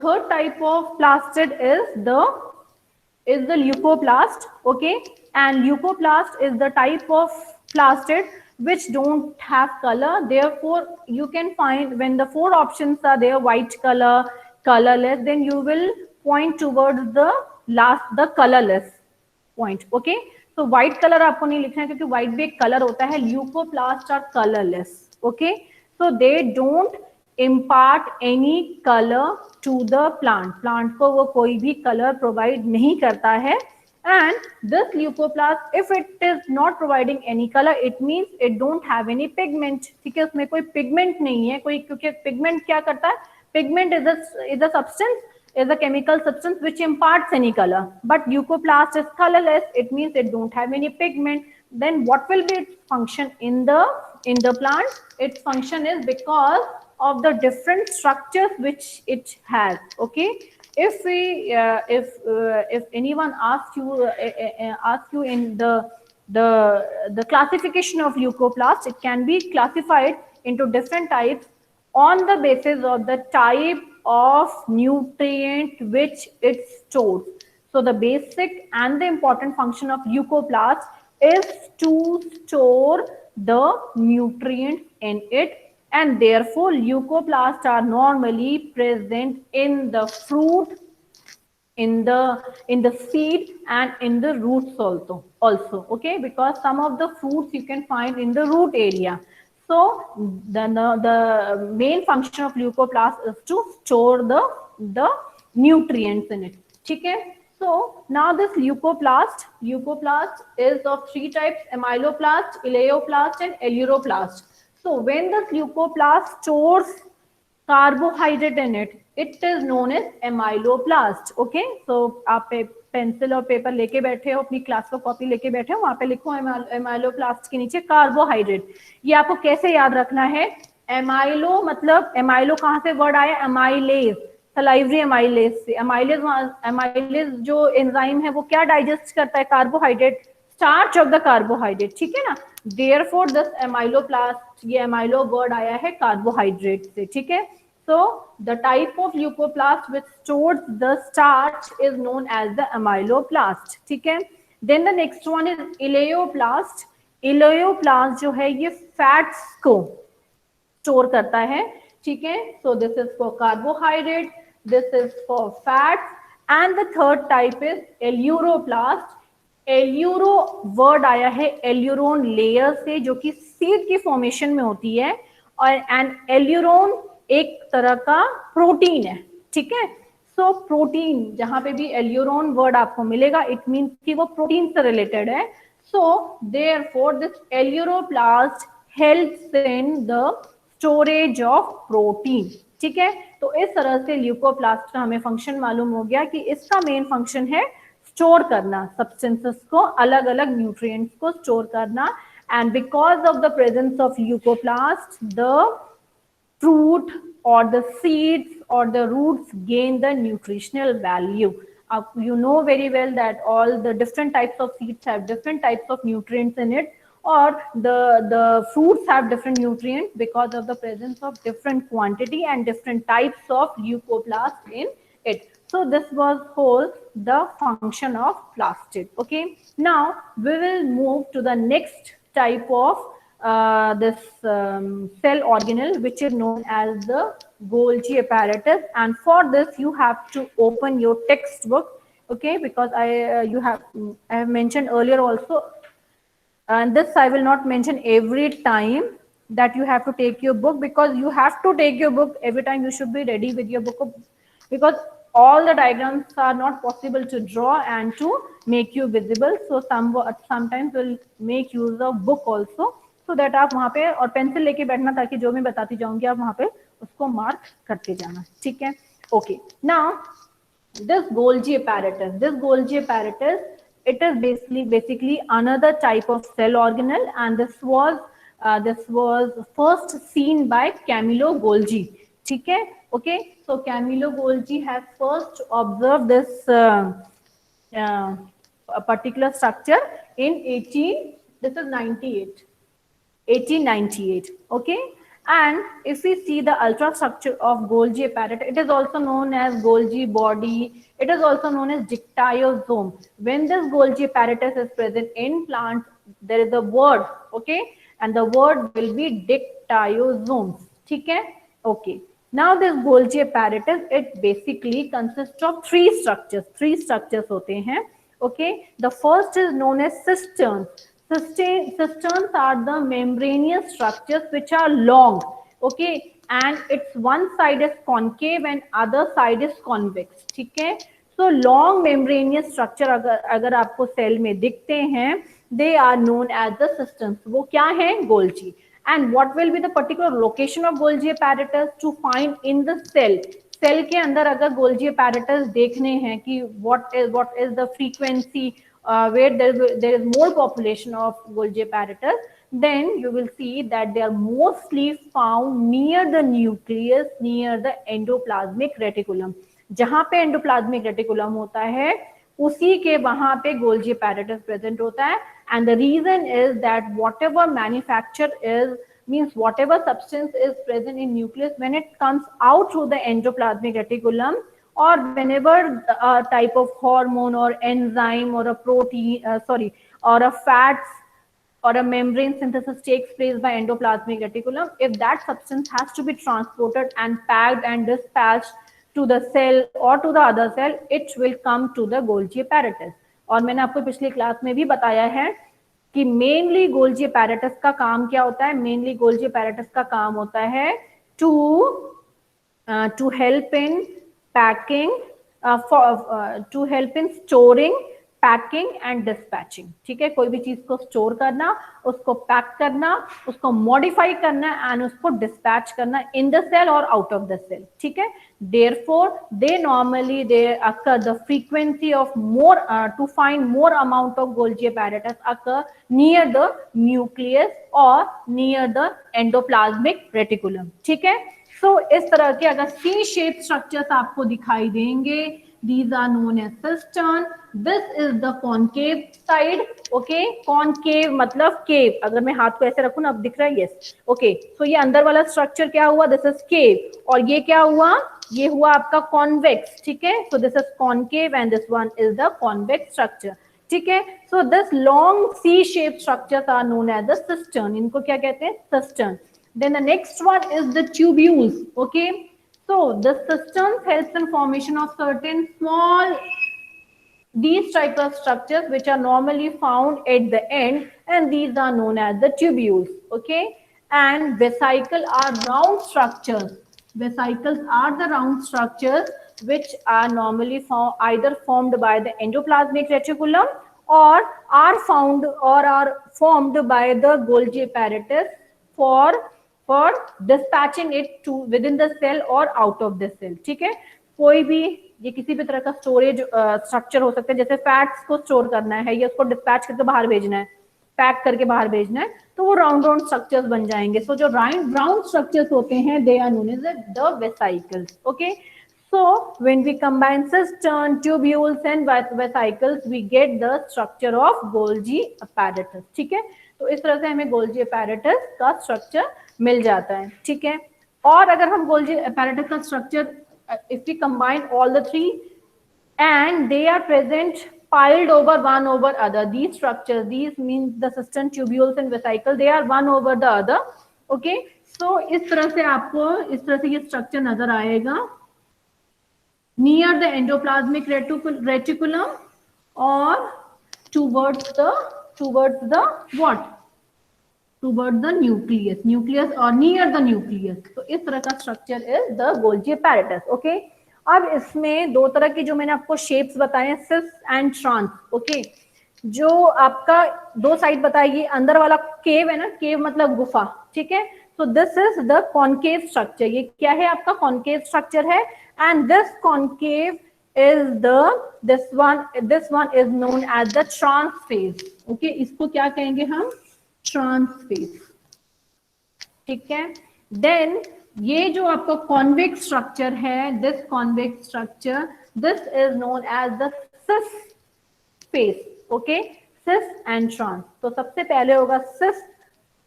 third type of plastid is the leucoplast. Okay, and leucoplast is the type of plastid which don't have color. Therefore you can find when the four options are there, white color, colorless, then you will point towards the last, the colorless point. Okay, so white color आपको नहीं लिखना है क्योंकि white भी एक color होता है. Leucoplasts are colorless. Okay, so they don't impart any color to the plant. Plant को वो कोई भी color provide नहीं करता है. And this leucoplast, if it is not providing any color, it means it don't have any pigment. ठीक है, उसमें कोई pigment नहीं है कोई, क्योंकि pigment क्या करता है? Pigment is a substance, is a chemical substance which imparts any color. But leucoplast is colorless. It means it don't have any pigment. Then what will be its function in the plant? Its function is because of the different structures which it has. Okay, if we if anyone asks you in the classification of leucoplast, it can be classified into different types on the basis of the type of nutrient which it stores. So the basic and the important function of leucoplast is to store the nutrients in it, and therefore leucoplasts are normally present in the fruit, in the seed, and in the roots also. Okay, because some of the fruits you can find in the root area. So the main function of leucoplast is to store the nutrients in it. Okay, so now this leucoplast is of three types: amyloplast, elaioplast, and eluroplast. So when the leucoplast stores carbohydrate in it, it is known as amyloplast. Okay, so आप pencil और paper लेके बैठे हो, अपनी class को copy लेके बैठे हो, वहां पे लिखो एमाइलोप्लास्ट के नीचे कार्बोहाइड्रेट. ये आपको कैसे याद रखना है? एमाइलो मतलब एमाइलो कहाँ से वर्ड आया? एमाइलेज, सलाइवरी एमाइलेज से. एमाइलेज जो एंजाइम है वो क्या डाइजेस्ट करता है? Carbohydrate, starch of the carbohydrate. ठीक है ना? देयरफॉर दिस एमाइलोप्लास्ट, ये एमाइलो वर्ड आया है कार्बोहाइड्रेट से. ठीक है, so the type of leucoplast which stores the starch is known as the amyloplast. ठीक है, then the next one is elaioplast. elaioplast जो है ये fats को स्टोर करता है. ठीक है, so this is for carbohydrate, this is for fats, and the third type is eluroplast. एल्यूरो word आया है एल्यूरोन लेयर से, जो कि सीड की फॉर्मेशन में होती है. और एंड एल्यूरोन एक तरह का प्रोटीन है. ठीक है, सो प्रोटीन जहां पे भी एल्यूरोन वर्ड आपको मिलेगा, इट मीन्स कि वो प्रोटीन से रिलेटेड है. So therefore this aleuroplast helps in the storage of protein. ठीक है, तो इस तरह से ल्यूकोप्लास्ट का हमें फंक्शन मालूम हो गया कि इसका मेन फंक्शन है स्टोर करना सब्सटेंसेस को, अलग अलग न्यूट्रिएंट्स को स्टोर करना. And because of the presence of leucoplast, the fruit or the seeds or the roots gain the nutritional value. You know very well that all the different types of seeds have different types of nutrients in it, or the fruits have different nutrients because of the presence of different quantity and different types of leucoplast in it. So this was whole the function of plastid. Okay, now we will move to the next type of this cell organelle, which is known as the Golgi apparatus. And for this you have to open your textbook. Okay, because I have mentioned earlier also, and this I will not mention every time that you have to take your book, because you have to take your book every time. You should be ready with your book, because all the diagrams are not possible to draw and to make you visible. So sometimes we'll make use of book also, so that आप वहाँ पे और pencil लेके बैठना, ताकि जो मैं बताती जाऊंगी आप वहाँ पे उसको मार्क करते जाना. ठीक है, okay. Now this Golgi apparatus, it is basically another type of cell organelle, and this was first seen by Camillo Golgi. ठीक है, okay. So Camillo Golgi has first observed this a particular structure in 1898. Okay, And if we see the ultrastructure of Golgi apparatus, it is also known as Golgi body. It is also known as dictyosome. When this Golgi apparatus is present in plants, there is a word, okay, and the word will be dictyosomes. ठीक है? Okay. Now this Golgi apparatus, it basically consists of three structures. Three structures होते हैं. Okay. The first is known as cisterns. Cisterns are the membranous structures which are long, okay, and its one side is concave and other side is convex. ठीक है? So long membranous structure अगर आपको cell में दिखते हैं, they are known as the cisterns. वो क्या है? Golgi. And what will be the particular location of Golgi apparatus to find in the cell? Cell के अंदर अगर Golgi apparatus देखने हैं कि what is the frequency where there is more population of Golgi apparatus, then you will see that they are mostly found near the nucleus, near the endoplasmic reticulum. जहां पे endoplasmic reticulum होता है उसी के वहां पे Golgi apparatus present होता है. And the reason is that whatever manufacture is, means whatever substance is present in nucleus, when it comes out through the endoplasmic reticulum, or whenever a type of hormone or enzyme or a protein, or a fats or a membrane synthesis takes place by endoplasmic reticulum, if that substance has to be transported and packed and dispatched to the cell or to the other cell, it will come to the Golgi apparatus. और मैंने आपको पिछली class में भी बताया है कि mainly Golgi apparatus का काम क्या होता है. मेनली Golgi apparatus का काम होता है to help in packing, to help in storing, packing and dispatching. ठीक है? कोई भी चीज को स्टोर करना, उसको पैक करना, उसको मॉडिफाई करना एंड उसको डिस्पैच करना इन द सेल और आउट ऑफ द सेल. ठीक है? Therefore, they normally occur the frequency of more to find more amount of Golgi apparatus occur near the nucleus or near the endoplasmic reticulum. ठीक है? So इस तरह के अगर C shaped structures आपको दिखाई देंगे, these are known as cistern. This is the concave side. Okay, concave मतलब cave. अगर मैं हाथ को ऐसे रखूं ना, अब दिख रहा है? yes. Okay, so ये अंदर वाला structure क्या हुआ? This is cave. और ये क्या हुआ? ये हुआ आपका convex. ठीक है? So this is concave and this one is the convex structure. ठीक है? So this long C-shaped structures are known as the cistern. इनको क्या कहते हैं? Cistern. Then the next one is the tubules. Okay, so the cisterns helps in formation of certain small these type of structures which are normally found at the end, and these are known as the tubules. Okay, and vesicle are round structures. Vesicles are the round structures which are normally either formed by the endoplasmic reticulum or are formed by the Golgi apparatus for dispatching it to within the cell or out of the cell. ठीक है? कोई भी ये किसी भी तरह का storage structure हो सकता है, जैसे फैट्स को स्टोर करना है या उसको डिस्पैच करके बाहर भेजना है, पैक करके बाहर भेजना है, तो वो राउंड राउंड स्ट्रक्चर्स बन जाएंगे. सो जो राउंड स्ट्रक्चर्स होते हैं they are known as the vesicles. Okay, so when we combine cistern, tubules and vesicles, we get the structure of Golgi apparatus. ठीक है? तो इस तरह से हमें Golgi apparatus का स्ट्रक्चर मिल जाता है. ठीक है? और अगर हम Golgi apparatus का structure if we combine all the three and they are present piled over one over other, these structures, these means the cistern, tubules and vesicle, they are one over the other. Okay, so इस तरह से आपको इस तरह से ये structure नजर आएगा near the endoplasmic reticulum or towards the what? Towards the nucleus or near the nucleus. तो इस तरह का structure is the Golgi apparatus. Okay, अब इसमें दो तरह की जो मैंने आपको शेप्स बताए हैं, सिस एंड ट्रांस. ओके, जो आपका दो साइड बताइए, अंदर वाला केव है ना, केव मतलब गुफा. ठीक है? So this is the concave structure. ये क्या है? आपका concave structure है, and this concave is this one is known as the trans phase. Okay, इसको क्या कहेंगे हम? Trans phase. ठीक है? देन ये जो आपका कॉन्वेक्स स्ट्रक्चर है, this convex structure, this is known as the cis phase. Okay, cis and trans. तो सबसे पहले होगा सिस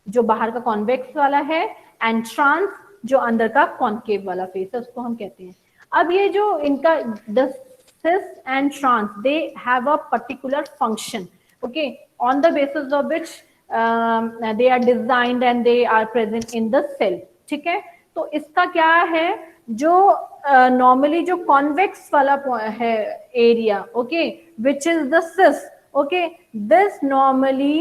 जो बाहर का कॉन्वेक्स वाला है, एंड ट्रांस जो अंदर का कॉन्केव वाला फेस है उसको हम कहते हैं। अब ये जो इनका the cis and trans, they have a particular function, okay, on the basis of which they are designed and they are present in the cell, ठीक है। तो इसका क्या है, जो नॉर्मली जो कॉन्वेक्स वाला है area, okay, which is the cis, okay, this normally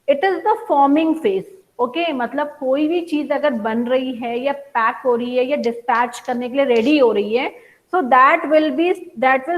it is the forming face, okay, मतलब कोई भी चीज अगर बन रही है या पैक हो रही है या डिस्पैच करने के लिए रेडी हो रही है, so that will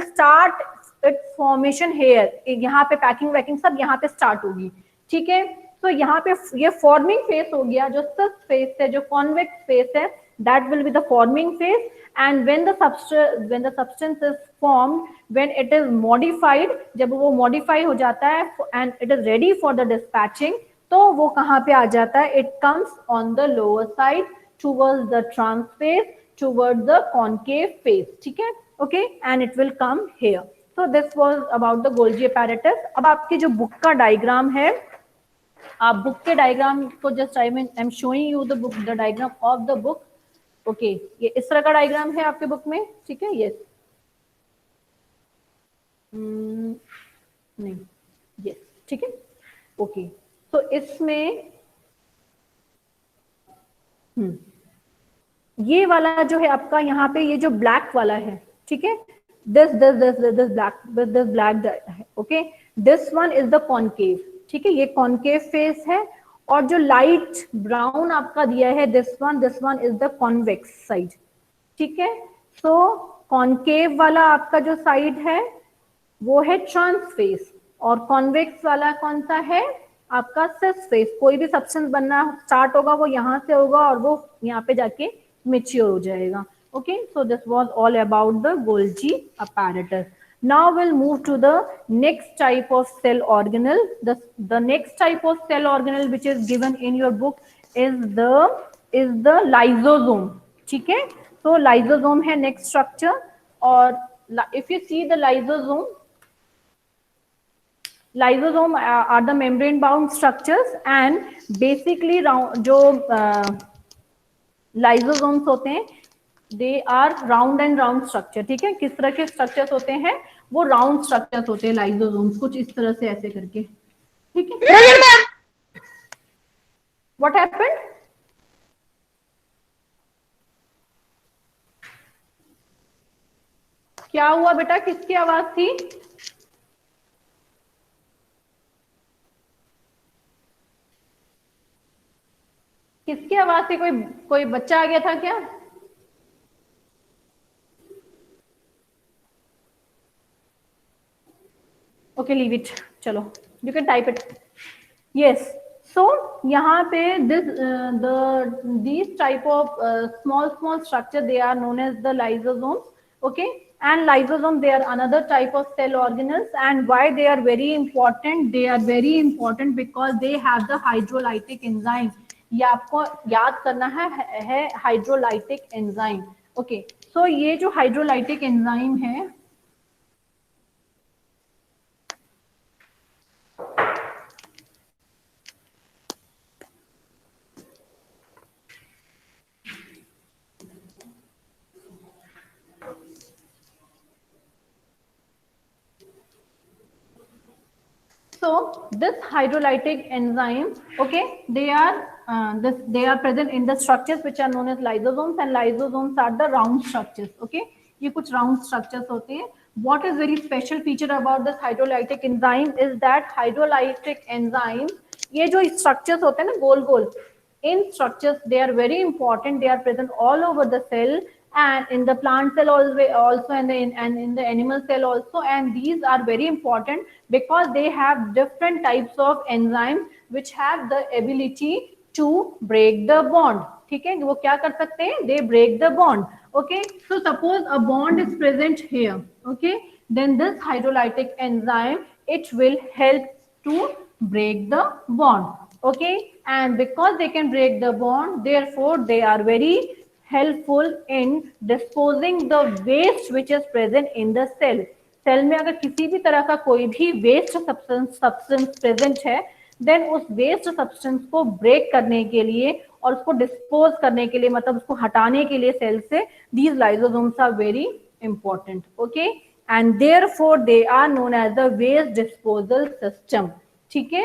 start its formation here, यहाँ पे पैकिंग वैकिंग सब यहाँ पे स्टार्ट होगी, ठीक है। तो यहाँ पे ये फॉर्मिंग फेस हो गया, जो cis फेस है, जो कॉन्वेक्स फेस है, that will be the forming phase, and when the substance is formed, when it is modified, जब वो modify हो जाता है and it is ready for the dispatching, तो वो कहाँ पे आ जाता है, it comes on the lower side towards the trans phase, towards the concave phase, ठीक है, okay, and it will come here. So this was about the Golgi apparatus. अब आपकी जो बुक का डायग्राम है, आप बुक के डायग्राम को just I am showing you the book, the diagram of the book, okay, ये इस तरह का डायग्राम है आपके बुक में, ठीक है, यस, नहीं, यस, ठीक है, ओके। तो इसमें ये वाला जो है आपका यहाँ पे, ये जो ब्लैक वाला है, ठीक है, this black, okay, this one is the concave, ठीक है, ये कॉन्केव फेस है, और जो लाइट ब्राउन आपका दिया है, this one is the convex side, ठीक है। सो कॉन्केव वाला आपका जो साइड है वो है ट्रांस फेस, और कॉन्वेक्स वाला कौन सा है, आपका सिस फेस। कोई भी सब्सटेंस बनना स्टार्ट होगा वो यहाँ से होगा और वो यहाँ पे जाके मेच्योर हो जाएगा, okay, so this was all about the Golgi apparatus. Now we'll move to the next type of cell organelle. The next type of cell organelle which is given in your book is the lysosome, ठीक है। so lysosome है next structure, और if you see the lysosome are the membrane bound structures, and basically जो lysosomes होते हैं, they are round and round structure, ठीक है। किस तरह के स्ट्रक्चर्स होते हैं, वो राउंड स्ट्रक्चर्स होते हैं लाइजोसोम्स, कुछ इस तरह से ऐसे करके, ठीक है। व्हाट हैपेंड, क्या हुआ बेटा, किसकी आवाज थी, किसकी आवाज थी, कोई बच्चा आ गया था क्या, ओके, लीव इट, चलो, you can type it, yes. So यहाँ पे these type of small structure, they are known as the lysosomes, okay, and lysosome, they are another type of cell organelles, and why they are very important, they are very important because they have the hydrolytic enzyme, ये आपको याद करना है hydrolytic enzyme, okay. So ये जो hydrolytic enzyme है, so this hydrolytic enzyme, okay, they are present in the structures which are known as lysosomes, and lysosomes are the round structures, okay, ये कुछ round structures होते हैं। What is very special feature about this hydrolytic enzyme is that hydrolytic enzyme, ये जो structures होते हैं ना गोल गोल, in structures they are very important, they are present all over the cell, and in the plant cell also, and in the animal cell also, and these are very important because they have different types of enzymes which have the ability to break the bond, ठीक है, वो क्या कर सकते हैं, they break the bond, okay। so suppose a bond is present here, okay, then this hydrolytic enzyme, it will help to break the bond, okay, and because they can break the bond, therefore they are very helpful in disposing the waste which is present in the cell. Cell में अगर किसी भी तरह का कोई भी waste substance present है, then उस वेस्ट सब्सटेंस को ब्रेक करने के लिए और उसको डिस्पोज करने के लिए, मतलब उसको हटाने के लिए सेल से, these lysosomes are very important. Okay, and therefore they are known as the waste disposal system. ठीक है,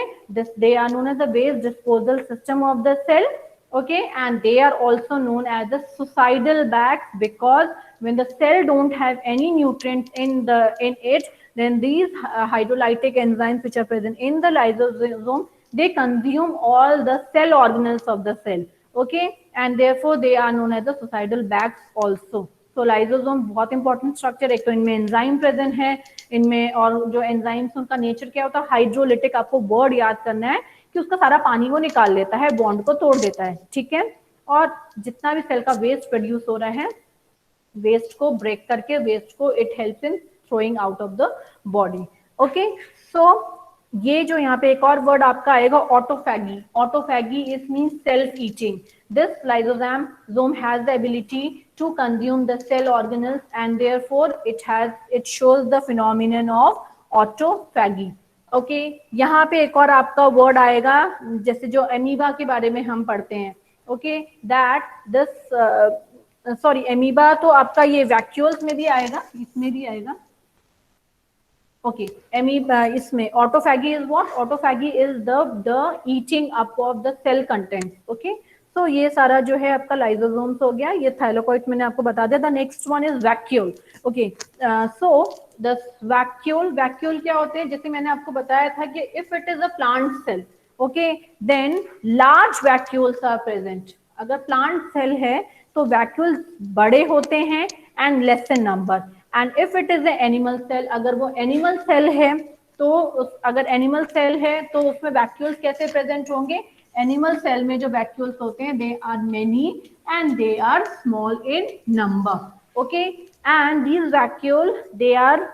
they are known as the waste disposal system of the cell. Okay, and they are also known as the suicidal bags, because when the cell don't have any nutrients in it, then these hydrolytic enzymes which are present in the lysosome, they consume all the cell organelles of the cell. Okay, and therefore they are known as the suicidal bags also. तो lysosome बहुत important structure, एक तो इनमें enzyme present है इनमें, और जो enzymes उनका नेचर क्या होता है, हाइड्रोलिटिक, आपको वर्ड याद करना है कि उसका सारा पानी वो निकाल लेता है, बॉन्ड को तोड़ देता है, ठीक है। और जितना भी सेल का वेस्ट प्रोड्यूस हो रहा है, वेस्ट को ब्रेक करके, वेस्ट को it helps in throwing out of the body. Okay, so ये जो यहाँ पे एक और वर्ड आपका आएगा, autophagy. Autophagy is mean self eating. This lysosome has the ability to consume the cell organelles, and therefore it shows the phenomenon of autophagy. Okay, यहाँ पे एक और आपका वर्ड आएगा, जैसे जो एमीबा के बारे में हम पढ़ते हैं। Okay, that this sorry, amoeba तो आपका ये वैक्यूल्स में भी आएगा, इसमें भी आएगा। ओके, एमीबा, इसमें autophagy is what? Autophagy is the eating up of the cell content. Okay, तो ये सारा जो है आपका लाइसोसोम्स हो गया, ये थाइलाकोइड मैंने आपको बता दिया था। Next one is vacuole. Okay, so the vacuole क्या होते हैं? जैसे मैंने आपको बताया था कि if it is a plant cell, okay, then large vacuoles are present. अगर प्लांट सेल है तो वैक्यूल्स बड़े होते हैं and less in number. And if it is a animal cell, अगर वो एनिमल सेल है तो अगर एनिमल सेल है तो उसमें वैक्यूल्स कैसे प्रेजेंट होंगे? एनिमल सेल में जो वैक्यूल्स होते हैं, they are many and they are small in number. Okay, and these vacuole they are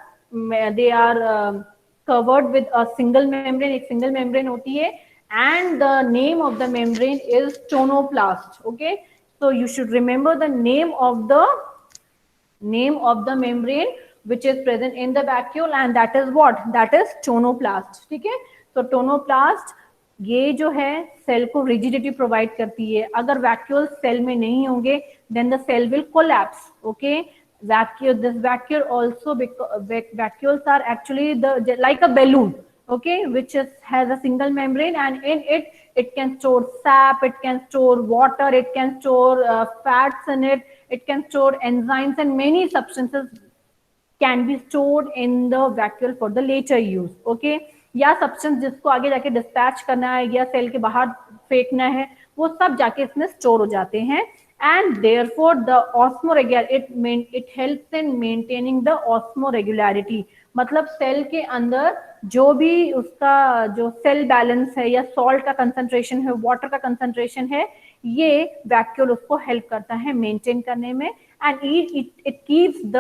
covered with a single membrane, एक single membrane होती है, and the name of the membrane is tonoplast. Okay, so you should remember the name of the membrane which is present in the vacuole, and that is what? That is tonoplast. ठीक है, so tonoplast ये जो है cell को rigidity provide करती है। अगर vacuole cell में नहीं होंगे, then the cell will collapse. Okay, this vacuole also, vacuoles are actually like a balloon, okay, which has a single membrane, and in it can store sap, it can store water, it can store fats in it, it can store enzymes, and many substances can be stored in the vacuole for the later use. Okay, या substance जिसको आगे जाके dispatch करना है या cell के बाहर फेंकना है, वो सब जाके इसमें स्टोर हो जाते हैं। and therefore the osmoregularity, it helps in maintaining the osmoregularity, मतलब सेल के अंदर जो भी उसका जो सेल बैलेंस है या सॉल्ट का कंसंट्रेशन है, वाटर का कंसंट्रेशन है, ये वैक्यूल उसको हेल्प करता है मेंटेन करने में। And it keeps the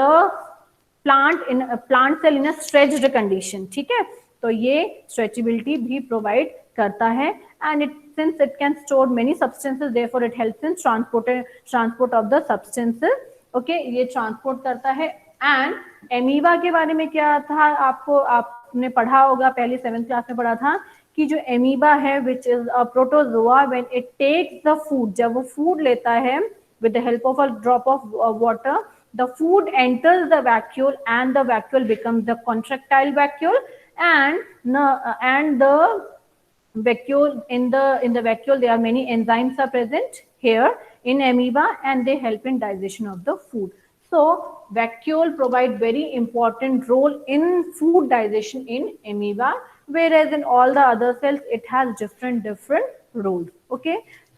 plant cell in a stretched condition. ठीक है, तो ये स्ट्रेचेबिलिटी भी प्रोवाइड करता है। And it since it can store many substances, therefore it helps in transport of the substances. Okay, ये transport करता है। and amoeba के बारे में क्या था, आपने पढ़ा होगा, पहले 7th क्लास में पढ़ा था कि जो amoeba है which is a protozoa, when it takes the food, जब वो food लेता है with the help of a drop of water, the food enters the vacuole and the vacuole becomes the contractile vacuole, and the vacuole, in the vacuole there are many enzymes are present here in amoeba, and they help in digestion of the food. So vacuole provide very important role in food digestion in amoeba, whereas in all the other cells it has different roles. Okay,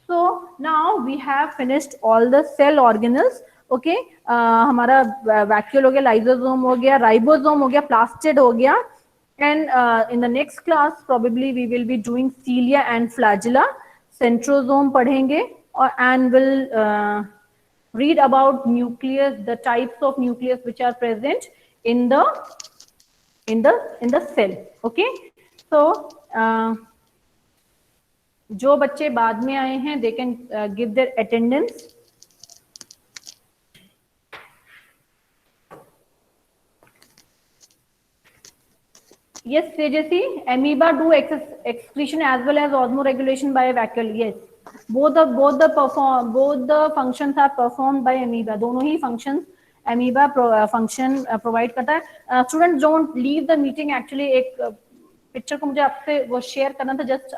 so now we have finished all the cell organelles. Okay, हमारा vacuole हो गया, lysosome हो गया, ribosome हो गया, plastid हो गया, and in the next class probably we will be doing cilia and flagella, centrosome पढ़ेंगे, and will read about nucleus, the types of nucleus which are present in the cell. Okay, so जो बच्चे बाद में आए हैं, they can give their attendance. Yes, Tejasvi, amoeba do excretion as well as osmoregulation by a vacuole. Yes, both the functions are performed by amoeba. दोनों ही functions amoeba function provide करता है. Students don't leave the meeting. Actually एक picture को मुझे आपसे वो share करना था. Just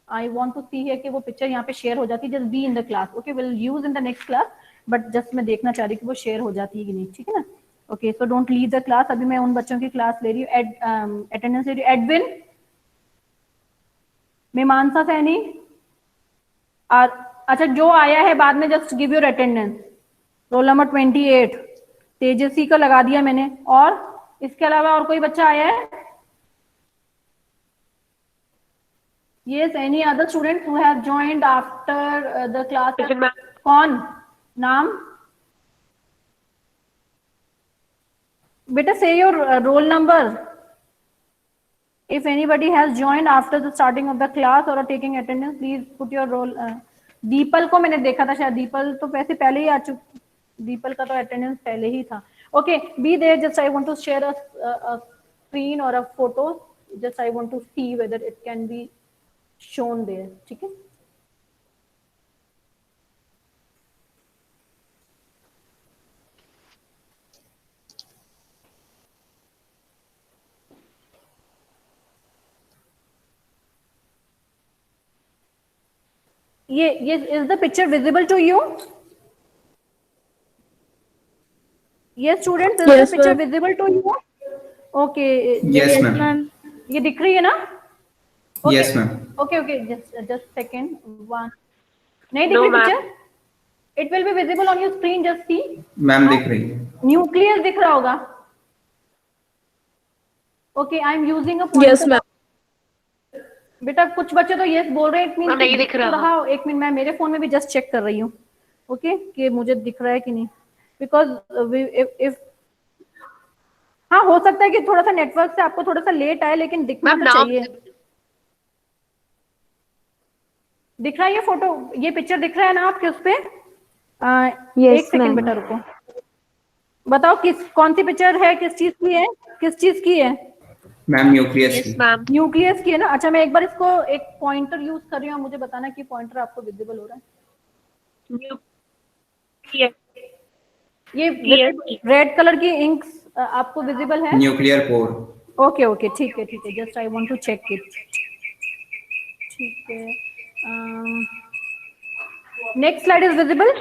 I want to see है कि वो picture यहाँ पे share हो जाती है. Just be in the class. Okay, we'll use in the next class. But just मैं देखना चाह रही कि वो share हो जाती है कि नहीं. ठीक है ना? Okay, so don't leave the class. अभी मैं उन बच्चों की class ले रही हूँ. Attendance ले रही हूँ. Edwin, मीमांसा सैनी, अच्छा जो आया है बाद में just give your attendance. Roll number 28 तेजस्वी का लगा दिया मैंने. और इसके अलावा और कोई बच्चा आया है? Yes, any other student who have joined after the class? कौन? नाम? बेटा से your roll number. If anybody has joined after the starting of the class or are taking attendance, please put your roll. The people को मैंने देखा था शायद. The people तो वैसे पहले ही आ चुका. दीपल का तो अटेंडेंस पहले ही था. Okay, be there. Just I want to share a screen or a photo. Just I want to see whether it can be shown there. ठीक है? ये is the picture visible to you? Yes, students, is Yes, the picture ma'am. visible to you? Okay. Yes, ma'am. ये दिख रही है ना? Okay. Yes, ma'am. Okay. Just second. One. नहीं दिख No, रही ma'am. picture? It will be visible on your screen. Just see. Ma'am दिख रही है. Nucleus दिख रहा होगा. Okay, I'm using a pointer. Yes, ma'am. बेटा कुछ बच्चे तो yes बोल रहे हैं. It means नहीं दिख रहा. एक मिनट, मैं मेरे फोन में भी just check कर रही हूँ. Okay, कि मुझे दिख रहा है कि नहीं. Because if हाँ हो सकता है कि थोड़ा सा नेटवर्क से आपको थोड़ा सा लेट आए, लेकिन दिखना तो चाहिए. दिख रहा है ये फोटो, ये पिक्चर दिख रहा है ना आपके उस पे? Yes, एक सेकंड बेटा रुको. बताओ कौन सी पिक्चर है, किस चीज की है? मैम न्यूक्लियस Yes, की. ma'am. न्यूक्लियस की है ना. अच्छा मैं एक बार इसको एक पॉइंटर यूज कर रही हूँ. मुझे बताना कि पॉइंटर आपको विजिबल हो रहा है. Yes. ये रेड कलर की इंक्स आपको विजिबल है? Nuclear pore. ओके ठीक है. Just I want to check it. ठीक है. Next slide is visible?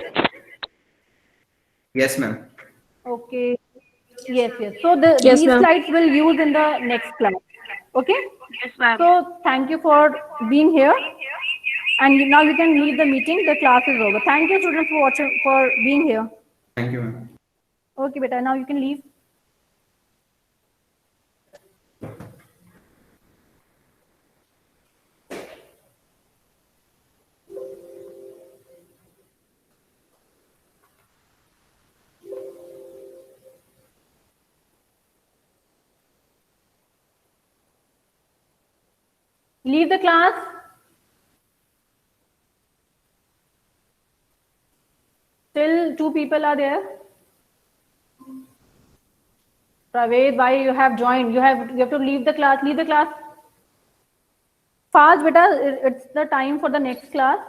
Yes, ma'am. Okay. Yes. So Yes, these ma'am. slides will use in the next class. Okay. Yes, ma'am. So thank you for being here, and now you can leave the meeting. The class is over. Thank you, students, for being here. Thank you, ma'am. Okay, beta. Now you can leave. Leave the class. Still 2 people are there. Praved, why you have joined? You have to leave the class. Leave the class. Fast, beta. It's the time for the next class.